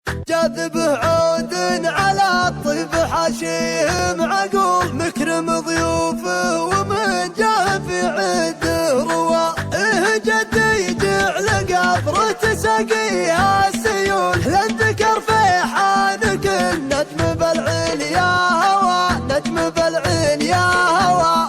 جاذب عود على الطيب حاشيه معقول، مكرم ضيوفه ومن جاه في عده روا. جدي جعل قبرة ساقيها السيول، لن ذكر في حالك النجم بالعين يا هوى، نجم بالعين يا هوى.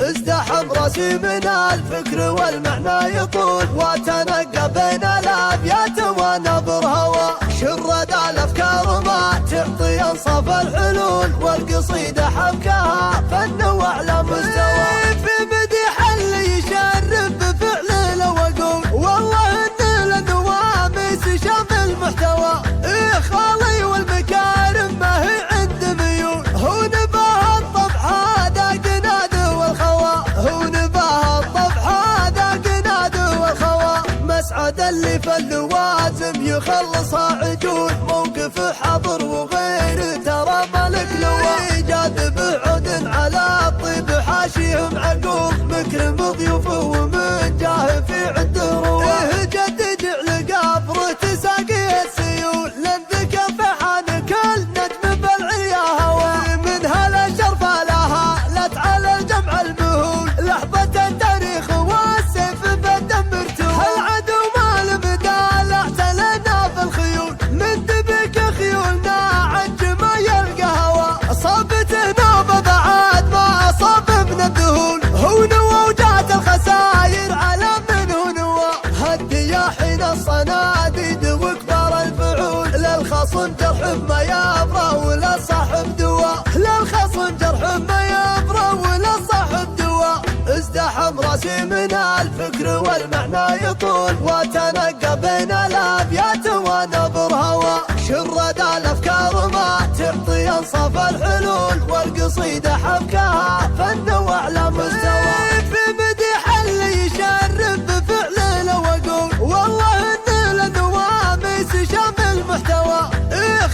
ازدحم راسي من الفكر والمعنى يطول، وتنقى بين الابيات ونبر هوى. شرد الافكار ما تعطي انصاف الحلول، والقصيده حبكها فن واعلى مستوى. في مديح اللي يشرف بفعل لو اقول، والله ان النواميس شامل محتوى. خالي والمكارم ما هي عند ميول، هو نباه الطبع هذا قناد والخوى، هو نباه الطبع هذا قناد والخوى. مسعد اللي في اللوازم يخلصها عجول، موقف حضر وغير ترى ملك لواء. جاذب عود على الطيب حاشيه معقول، مكرم ضيوفه ومن جاه في عده رواه. جد جعل قبرة ساقي السيول، لن ذكر فحانك النجم بالعين يا هوى. من هالشرف لها لت على الجمع المهول، لحظة التاريخ والسيف بالدم مرتول. العدو ما لمدى اعتلنا في الخيول، من دبك خيولنا عج ما يلقى هوى. اصابته نوبة بعد ما اصاب من الذهول، هو نوى وجات الخساير على من هو نوى. هدي يا حين الصناديد وكبار الفعول، للخصم جرح ما يبرى ولا صاحب دواء، للخصم جرح ما يبرى ولا صاحب دواء. ازدحم راسي من الفكر والمعنى يطول، وتنقى بين الابيات ونبر هوى. شرد الافكار ما تعطي انصاف الحلول، والقصيده حبكها فن واعلى مستوى. في مديح اللي يشرف بفعل لو اقول، والله ان النواميس شامل محتوى.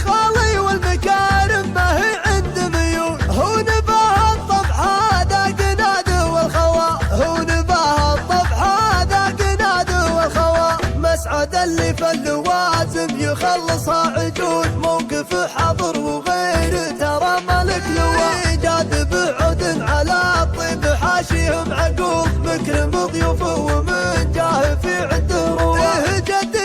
خالي والمكارم ما هي عند ميول، هو نباه الطبع هذا قناد والخوى، هو نباه الطبع هذا قناد والخوى. مسعد اللي في اللوازم يخلصها عجول، موقف حضر وغير ترى ملك لواء. جاذب عود على الطيب حاشيه معقول، مكرم ضيوفه ومن جاه في عده رواه. جد